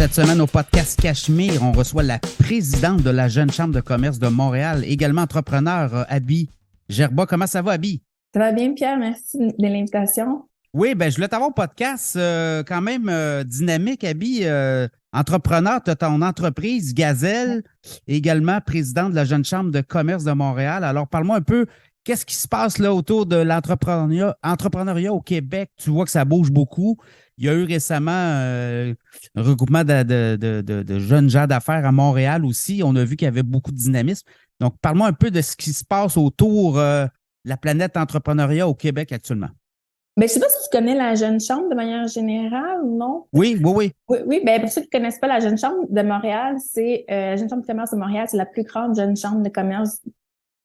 Cette semaine, au podcast Cachemire, on reçoit la présidente de la Jeune Chambre de commerce de Montréal, également entrepreneur, Abby Gerba. Comment ça va, Abby? Ça va bien, Pierre? Merci de l'invitation. Oui, je voulais t'avoir au podcast quand même dynamique, Abby. Entrepreneur, tu as ton entreprise Gazelle, également présidente de la Jeune Chambre de commerce de Montréal. Alors, parle-moi un peu, qu'est-ce qui se passe là autour de l'entrepreneuriat au Québec? Tu vois que ça bouge beaucoup. Il y a eu récemment un regroupement de jeunes gens d'affaires à Montréal aussi. On a vu qu'il y avait beaucoup de dynamisme. Donc, parle-moi un peu de ce qui se passe autour de la planète entrepreneuriat au Québec actuellement. Je ne sais pas si tu connais la Jeune Chambre de manière générale ou non. Oui, oui, oui. Oui, pour ceux qui ne connaissent pas la Jeune Chambre de Montréal, c'est la Jeune Chambre de commerce de Montréal, c'est la plus grande jeune chambre de commerce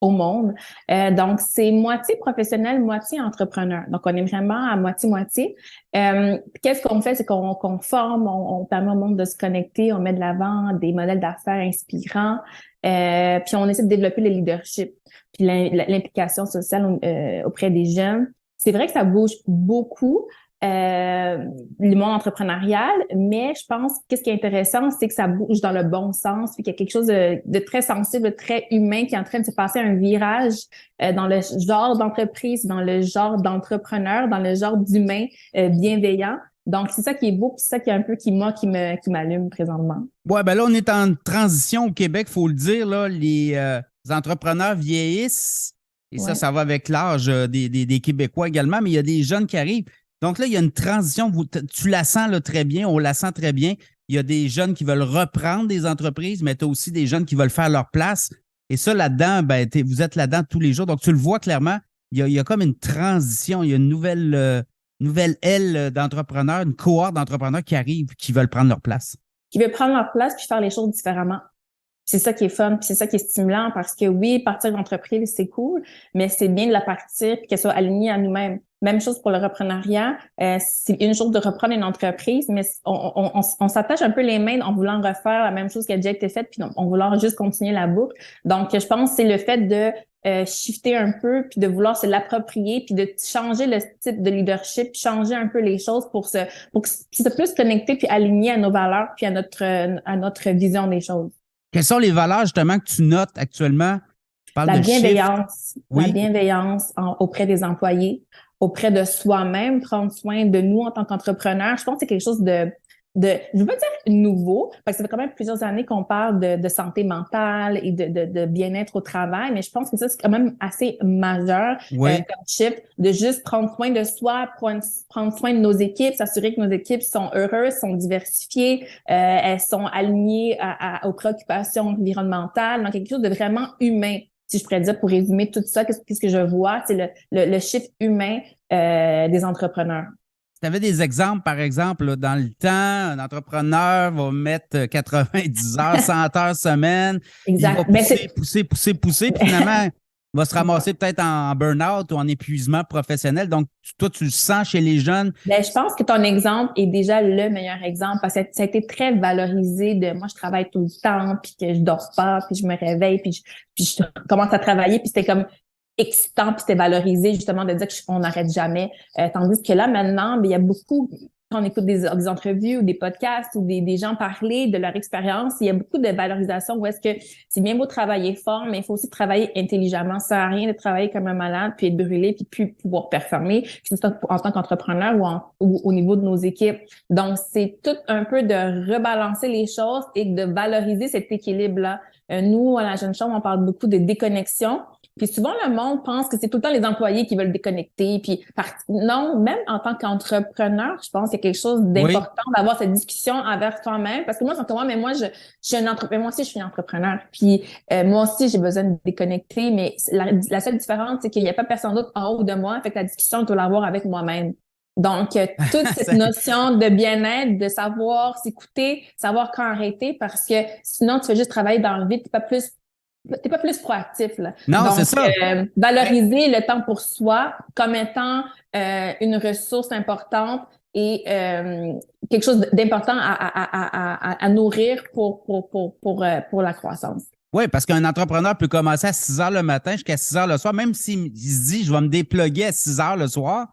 au monde. Donc, c'est moitié professionnel, moitié entrepreneur. Donc, on est vraiment à moitié-moitié. Qu'est-ce qu'on fait? C'est qu'on forme, on permet au monde de se connecter, on met de l'avant des modèles d'affaires inspirants, puis on essaie de développer le leadership, puis l'implication sociale auprès des jeunes. C'est vrai que ça bouge beaucoup, le monde entrepreneurial, mais je pense que ce qui est intéressant, c'est que ça bouge dans le bon sens, puis qu'il y a quelque chose de très sensible, de très humain qui est en train de se passer un virage dans le genre d'entreprise, dans le genre d'entrepreneur, dans le genre d'humain bienveillant. Donc, c'est ça qui est beau, puis c'est ça qui est un peu qui m'allume présentement. Ouais, là, on est en transition au Québec, il faut le dire, là, les entrepreneurs vieillissent. Et Ouais. ça va avec l'âge des Québécois également, mais il y a des jeunes qui arrivent. Donc là, il y a une transition. Tu la sens là, très bien, on la sent très bien. Il y a des jeunes qui veulent reprendre des entreprises, mais tu as aussi des jeunes qui veulent faire leur place. Et ça, là-dedans, vous êtes là-dedans tous les jours. Donc, tu le vois clairement, il y a comme une transition. Il y a une nouvelle aile d'entrepreneurs, une cohorte d'entrepreneurs qui arrivent, qui veulent prendre leur place. Qui veulent prendre leur place puis faire les choses différemment. C'est ça qui est fun, puis c'est ça qui est stimulant parce que oui, partir d'entreprise, c'est cool, mais c'est bien de la partir puis qu'elle soit alignée à nous-mêmes. Même chose pour le reprenariat. C'est une chose de reprendre une entreprise, mais on s'attache un peu les mains en voulant refaire la même chose qui a déjà été faite puis en voulant juste continuer la boucle. Donc, je pense que c'est le fait de shifter un peu puis de vouloir se l'approprier puis de changer le type de leadership, changer un peu les choses pour que se plus connecter puis aligner à nos valeurs puis à notre vision des choses. Quelles sont les valeurs justement que tu notes actuellement? Tu parles La de bienveillance, Oui. la bienveillance auprès des employés, auprès de soi-même, prendre soin de nous en tant qu'entrepreneurs. Je pense que c'est quelque chose je veux pas dire nouveau, parce que ça fait quand même plusieurs années qu'on parle de santé mentale et de bien-être au travail, mais je pense que ça, c'est quand même assez majeur Oui. comme shift, de juste prendre soin de soi, prendre soin de nos équipes, s'assurer que nos équipes sont heureuses, sont diversifiées, elles sont alignées aux préoccupations environnementales, donc quelque chose de vraiment humain. Si je pourrais dire, pour résumer tout ça, qu'est-ce que je vois, c'est le shift humain des entrepreneurs. Tu avais des exemples, par exemple, là, dans le temps, un entrepreneur va mettre 90 heures, 100 heures semaine, il va Exact. pousser, puis finalement, il va se ramasser peut-être en burn-out ou en épuisement professionnel. Donc, toi, tu le sens chez les jeunes. Je pense que ton exemple est déjà le meilleur exemple parce que ça a été très valorisé de moi, je travaille tout le temps, puis que je dors pas, puis je me réveille, puis je commence à travailler, puis c'était comme excitant, puis c'était valorisé justement de dire qu'on n'arrête jamais. Tandis que là, maintenant, il y a beaucoup, quand on écoute des entrevues ou des podcasts ou des gens parler de leur expérience, il y a beaucoup de valorisation où est-ce que c'est bien beau travailler fort, mais il faut aussi travailler intelligemment. Ça sert à rien de travailler comme un malade, puis être brûlé, puis plus pouvoir performer, que ce soit en tant qu'entrepreneur ou au niveau de nos équipes. Donc, c'est tout un peu de rebalancer les choses et de valoriser cet équilibre-là. Nous, à la Jeune Chambre, on parle beaucoup de déconnexion. Puis souvent, le monde pense que c'est tout le temps les employés qui veulent déconnecter. Puis non, même en tant qu'entrepreneur, je pense qu'il y a quelque chose d'important d'avoir cette discussion envers soi-même. Parce que moi, sans moi, mais moi, je suis un entrepreneur. Moi aussi, je suis un entrepreneur. Puis moi aussi, j'ai besoin de déconnecter. Mais la seule différence, c'est qu'il n'y a pas personne d'autre en haut de moi. Fait que la discussion, je dois l'avoir avec moi-même. Donc, toute cette notion de bien-être, de savoir s'écouter, savoir quand arrêter, parce que sinon, tu fais juste travailler dans le vide, t'es pas plus proactif, là. Non, Donc, c'est ça. valoriser le temps pour soi comme étant une ressource importante et quelque chose d'important à nourrir pour la croissance. Oui, parce qu'un entrepreneur peut commencer à 6 heures le matin jusqu'à 6 heures le soir, même s'il se dit je vais me dépluguer à 6 heures le soir,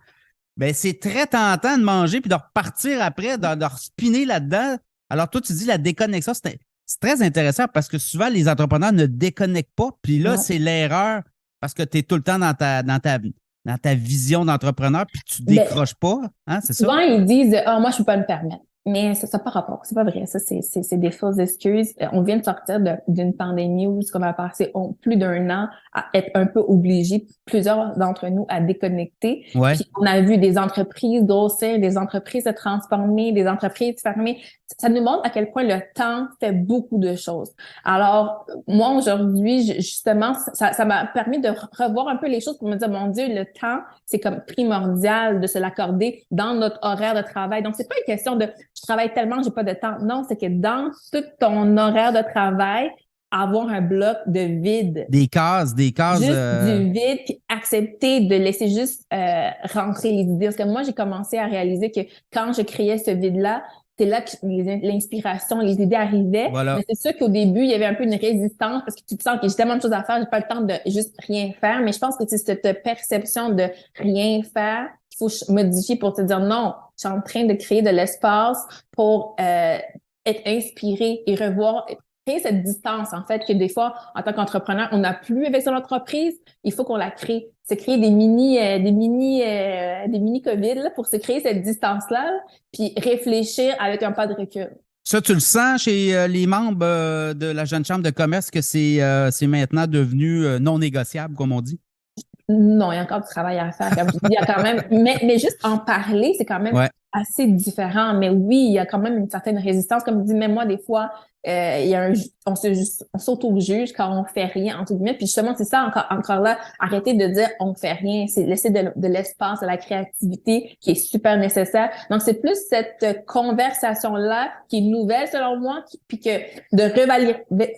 ben c'est très tentant de manger puis de repartir après, de spinner là-dedans. Alors, toi, tu dis la déconnexion, c'est très intéressant parce que souvent, les entrepreneurs ne déconnectent pas. Puis là, Non. c'est l'erreur parce que tu es tout le temps dans ta vision d'entrepreneur, puis tu Ben, décroches pas. Hein, c'est ça? souvent, ils disent, ah, moi, je peux pas me permettre. Mais ça n'a pas rapport. C'est pas vrai. Ça, c'est des fausses excuses. On vient de sortir d'une pandémie où on a passé plus d'un an à être un peu obligés, plusieurs d'entre nous, à déconnecter. Ouais. Puis on a vu des entreprises grossir, des entreprises se transformer, des entreprises fermer. Ça nous montre à quel point le temps fait beaucoup de choses. Alors, moi, aujourd'hui, justement, ça m'a permis de revoir un peu les choses pour me dire, mon Dieu, le temps, c'est comme primordial de se l'accorder dans notre horaire de travail. Donc, c'est pas une question de je travaille tellement, j'ai pas de temps. Non, c'est que dans tout ton horaire de travail, avoir un bloc de vide. Des cases. Juste du vide, puis accepter de laisser juste rentrer les idées. Parce que moi, j'ai commencé à réaliser que quand je créais ce vide-là, c'est là que l'inspiration, les idées arrivaient. Voilà. Mais c'est sûr qu'au début, il y avait un peu une résistance parce que tu te sens que j'ai tellement de choses à faire, j'ai pas le temps de juste rien faire. Mais je pense que c'est cette perception de rien faire qu'il faut modifier pour te dire non, je suis en train de créer de l'espace pour être inspiré et revoir, créer cette distance, en fait, que des fois, en tant qu'entrepreneur, on n'a plus avec son entreprise. Il faut qu'on la crée. C'est créer des mini COVID là, pour se créer cette distance-là, puis réfléchir avec un pas de recul. Ça, tu le sens chez les membres de la Jeune Chambre de commerce que c'est maintenant devenu non négociable, comme on dit? Non, il y a encore du travail à faire. Comme je dis, il y a quand même, mais juste en parler, c'est quand même assez différent. Mais oui, il y a quand même une certaine résistance. Comme je dis, même moi, des fois, il y a on s'auto-juge quand on fait rien, entre guillemets. Puis justement, c'est ça encore là, arrêter de dire on fait rien. C'est laisser de l'espace à la créativité qui est super nécessaire. Donc, c'est plus cette conversation-là qui est nouvelle selon moi, puis que de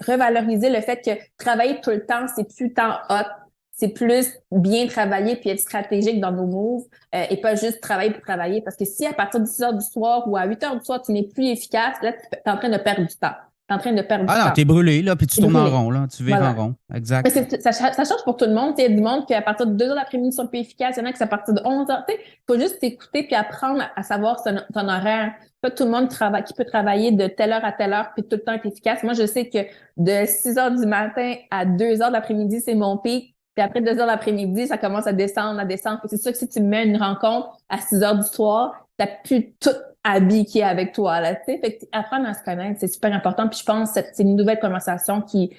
revaloriser le fait que travailler tout le temps, c'est plus tant hot. C'est plus bien travailler puis être stratégique dans nos moves et pas juste travailler pour travailler. Parce que si à partir de 6 heures du soir ou à 8 heures du soir, tu n'es plus efficace, là, tu es en train de perdre du temps. Tu es en train de perdre du temps. Ah non, t'es brûlé, là, puis tu tournes en rond, là. Tu vires voilà. en rond. Exact. Mais ça change pour tout le monde. Il y a du monde qui, à partir de 2 heures l'après-midi, sont plus efficaces. Il y en a qui, c'est à partir de 11 heures. Il faut juste t'écouter puis apprendre à savoir ton horaire. Pas tout le monde qui peut travailler de telle heure à telle heure puis tout le temps être efficace. Moi, je sais que de 6 heures du matin à 2 heures de l'après-midi, c'est mon pic. Puis après 2 heures l'après-midi, ça commence à descendre. C'est sûr que si tu mets une rencontre à 6 heures du soir, t'as plus tout habit qui est avec toi, là, tu sais. Fait que apprendre à se connaître, c'est super important. Puis je pense que c'est une nouvelle conversation qui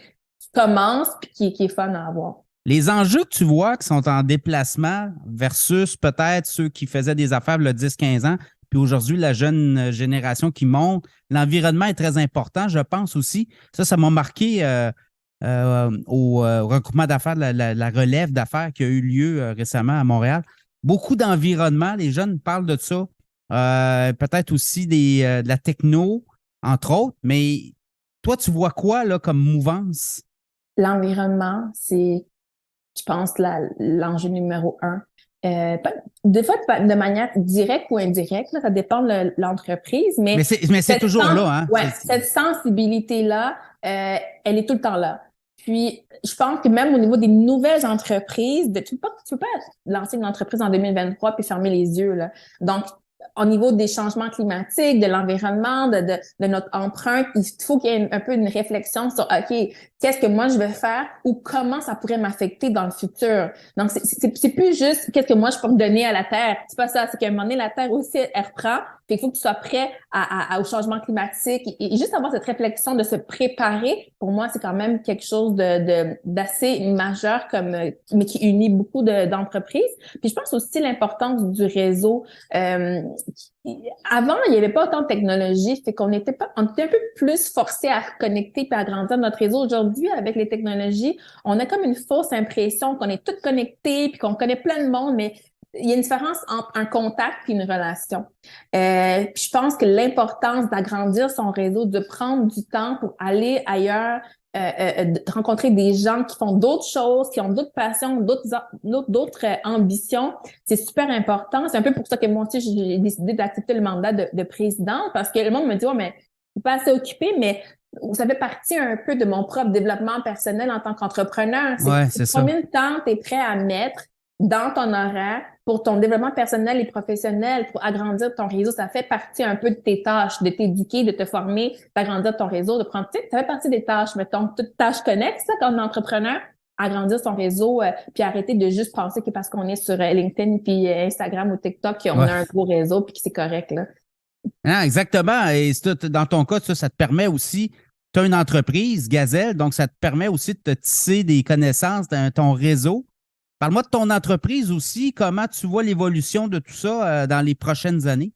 commence puis qui est fun à avoir. Les enjeux que tu vois qui sont en déplacement versus peut-être ceux qui faisaient des affaires il y a 10-15 ans, puis aujourd'hui, la jeune génération qui monte, l'environnement est très important, je pense aussi. Ça m'a marqué au regroupement d'affaires, la relève d'affaires qui a eu lieu récemment à Montréal. Beaucoup d'environnement, les jeunes parlent de ça. Peut-être aussi de la techno, entre autres, mais toi, tu vois quoi là, comme mouvance? L'environnement, c'est, je pense, l'enjeu numéro 1. Des fois, de manière directe ou indirecte, là, ça dépend de l'entreprise, mais c'est toujours là. Hein? Ouais, cette sensibilité-là, elle est tout le temps là. Puis, je pense que même au niveau des nouvelles entreprises, tu peux pas lancer une entreprise en 2023 puis fermer les yeux, là. Donc, au niveau des changements climatiques, de l'environnement, de notre empreinte, il faut qu'il y ait un peu une réflexion sur, OK, qu'est-ce que moi je vais faire ou comment ça pourrait m'affecter dans le futur. Donc, c'est plus juste qu'est-ce que moi je peux redonner à la Terre. C'est pas ça. C'est qu'à un moment donné, la Terre aussi, elle reprend. Puis il faut que tu sois prêt au changement climatique et juste avoir cette réflexion de se préparer. Pour moi, c'est quand même quelque chose d'assez majeur mais qui unit beaucoup d'entreprises. Puis je pense aussi l'importance du réseau. Avant, il n'y avait pas autant de technologie, fait qu'on était un peu plus forcé à connecter et à agrandir notre réseau. Aujourd'hui, avec les technologies, on a comme une fausse impression qu'on est tous connectés puis qu'on connaît plein de monde, mais il y a une différence entre un contact et une relation. Puis je pense que l'importance d'agrandir son réseau, de prendre du temps pour aller ailleurs, de rencontrer des gens qui font d'autres choses, qui ont d'autres passions, d'autres ambitions, c'est super important. C'est un peu pour ça que moi aussi, j'ai décidé d'accepter le mandat de présidente parce que le monde me dit, ouais, mais je suis pas assez occupée, mais ça fait partie un peu de mon propre développement personnel en tant qu'entrepreneur. C'est combien de temps tu es prêt à mettre dans ton horaire pour ton développement personnel et professionnel, pour agrandir ton réseau, ça fait partie un peu de tes tâches, de t'éduquer, de te former, d'agrandir ton réseau, de prendre, tu sais, ça fait partie des tâches, mettons, toutes tâches connexes, ça, comme entrepreneur, agrandir son réseau, puis arrêter de juste penser que parce qu'on est sur LinkedIn puis Instagram ou TikTok qu'on a un gros réseau puis que c'est correct, là. Ah, exactement. Et dans ton cas, ça te permet aussi, tu as une entreprise, Gazelle, donc ça te permet aussi de te tisser des connaissances dans ton réseau. Parle-moi de ton entreprise aussi, comment tu vois l'évolution de tout ça dans les prochaines années?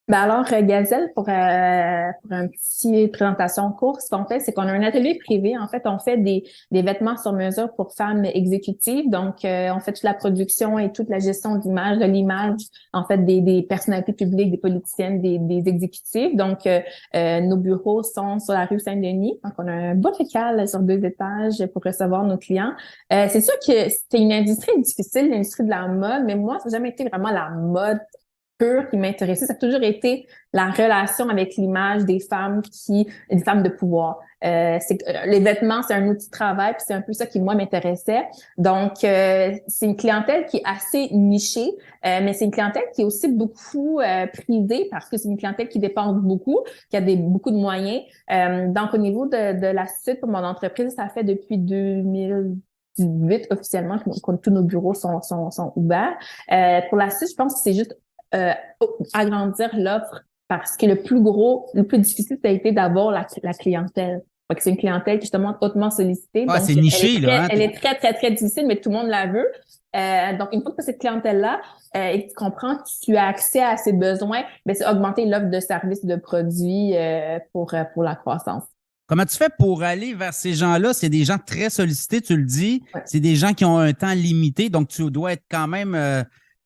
Ben alors, Gazelle, pour un petit présentation courte, ce qu'on fait, c'est qu'on a un atelier privé. En fait, on fait des vêtements sur mesure pour femmes exécutives. Donc, on fait toute la production et toute la gestion de l'image, en fait, des personnalités publiques, des politiciennes, des exécutives. Donc, nos bureaux sont sur la rue Saint-Denis. Donc, on a un beau local sur 2 étages pour recevoir nos clients. C'est sûr que c'est une industrie difficile, l'industrie de la mode, mais moi, ça n'a jamais été vraiment la mode pure qui m'intéressait, ça a toujours été la relation avec l'image des femmes de pouvoir. Les vêtements, c'est un outil de travail, puis c'est un peu ça qui moi m'intéressait. Donc, c'est une clientèle qui est assez nichée, mais c'est une clientèle qui est aussi beaucoup prisée parce que c'est une clientèle qui dépense beaucoup, qui a beaucoup de moyens. Donc, au niveau de la suite pour mon entreprise, ça fait depuis 2018 officiellement que tous nos bureaux sont ouverts. Pour la suite, je pense que c'est juste agrandir l'offre parce que le plus difficile, ça a été d'avoir la clientèle. C'est une clientèle qui justement hautement sollicitée. Ouais, donc, c'est niché, là. Elle est très, très, très difficile, mais tout le monde la veut. Donc, une fois que cette clientèle-là et que tu comprends que tu as accès à ses besoins, ben c'est augmenter l'offre de services et de produits pour la croissance. Comment tu fais pour aller vers ces gens-là? C'est des gens très sollicités, tu le dis. Ouais. C'est des gens qui ont un temps limité, donc tu dois être quand même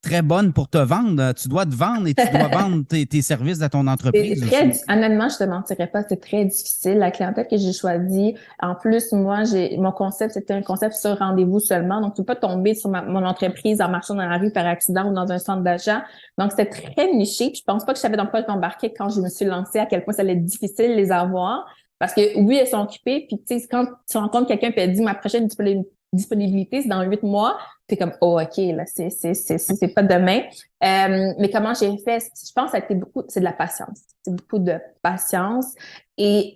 très bonne pour te vendre. Tu dois te vendre et tu dois vendre tes services à ton entreprise. Honnêtement, je te mentirais pas, c'est très difficile. La clientèle que j'ai choisie, en plus, moi, mon concept, c'était un concept sur rendez-vous seulement. Donc, tu peux pas tomber sur mon entreprise en marchant dans la rue par accident ou dans un centre d'achat. Donc, c'était très niché. Puis, je pense pas que je savais dans quoi t'embarquer quand je me suis lancée, à quel point ça allait être difficile de les avoir. Parce que oui, elles sont occupées. Puis, tu sais, quand tu rencontres quelqu'un et elle dit ma prochaine disponibilité, c'est dans 8 mois, t'es comme, oh, OK, là, c'est pas demain. Mais comment j'ai fait? Je pense que ça a été c'est de la patience. C'est beaucoup de patience et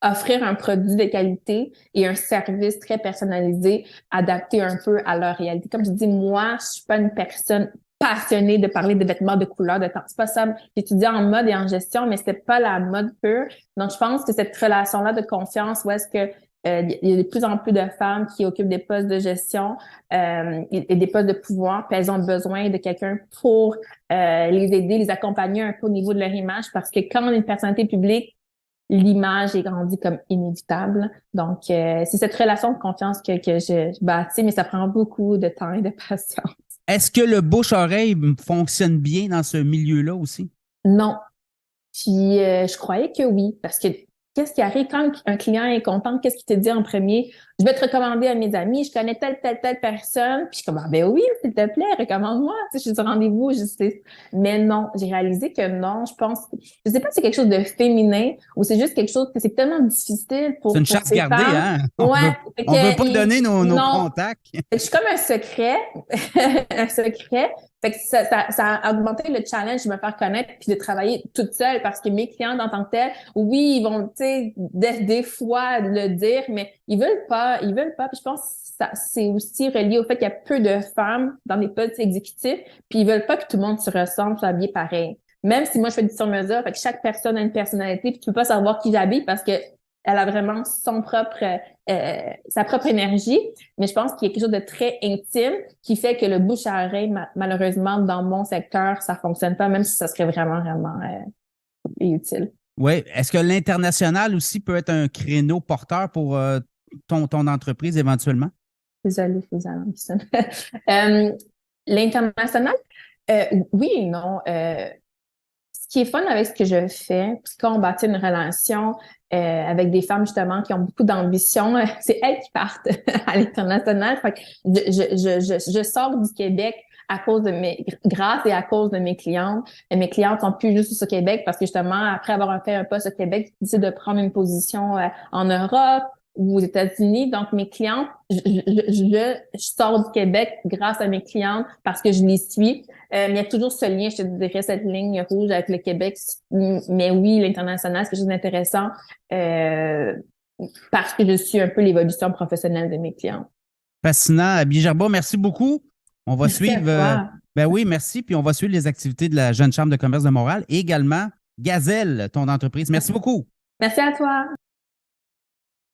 offrir un produit de qualité et un service très personnalisé, adapté un peu à leur réalité. Comme je dis, moi, je suis pas une personne passionnée de parler de vêtements de couleur, de temps. C'est pas ça. J'étudiais en mode et en gestion, mais c'était pas la mode pure. Donc, je pense que cette relation-là de confiance, où est-ce que il y a de plus en plus de femmes qui occupent des postes de gestion et des postes de pouvoir, puis elles ont besoin de quelqu'un pour les aider, les accompagner un peu au niveau de leur image, parce que quand on est une personnalité publique, l'image est grandie comme inévitable. Donc, c'est cette relation de confiance que je bâtis, mais ça prend beaucoup de temps et de patience. Est-ce que le bouche-oreille fonctionne bien dans ce milieu-là aussi? Non. Puis, je croyais que oui, parce que qu'est-ce qui arrive quand un client est content? Qu'est-ce qu'il te dit en premier? Je vais te recommander à mes amis, je connais telle personne. Puis je suis comme, ah, ben oui, s'il te plaît, recommande-moi. Tu sais, je suis sur rendez-vous, je sais. Mais non, j'ai réalisé que non, je sais pas si c'est quelque chose de féminin ou c'est juste quelque chose que c'est tellement difficile pour. C'est une chasse gardée, hein? On veut pas donner nos contacts. Je suis comme un secret, un secret. Fait que ça a augmenté le challenge de me faire connaître puis de travailler toute seule parce que mes clients en tant que tels, oui, ils vont, tu sais, des fois le dire, mais ils veulent pas. Puis je pense que c'est aussi relié au fait qu'il y a peu de femmes dans les postes exécutifs, puis ils veulent pas que tout le monde se ressemble, soit habillé pareil. Même si moi je fais du sur-mesure, fait que chaque personne a une personnalité, puis tu peux pas savoir qui j'habille parce que elle a vraiment sa propre énergie, mais je pense qu'il y a quelque chose de très intime qui fait que le bouche à oreille, malheureusement, dans mon secteur, ça fonctionne pas, même si ça serait vraiment, vraiment utile. Oui. Est-ce que l'international aussi peut être un créneau porteur pour ton entreprise éventuellement? Désolée, l'international, oui et non. Ce qui est fun avec ce que je fais, puis quand on bâtit une relation avec des femmes justement qui ont beaucoup d'ambition, c'est elles qui partent à l'international. Fait que je sors du Québec à cause grâce et à cause de mes clientes. Et mes clientes sont plus juste au Québec parce que justement, après avoir fait un poste au Québec, ils décident de prendre une position en Europe ou aux États-Unis. Donc, mes clientes, je sors du Québec grâce à mes clientes parce que je les suis. Mais il y a toujours ce lien, je te dirais, cette ligne rouge avec le Québec. Mais oui, l'international, c'est quelque chose d'intéressant parce que je suis un peu l'évolution professionnelle de mes clients. Fascinant. Abby Gerba, merci beaucoup. On va Merci à suivre. toi. Ben oui, merci. Puis on va suivre les activités de la Jeune Chambre de commerce de Montréal et également Gazelle, ton entreprise. Merci beaucoup. Merci à toi.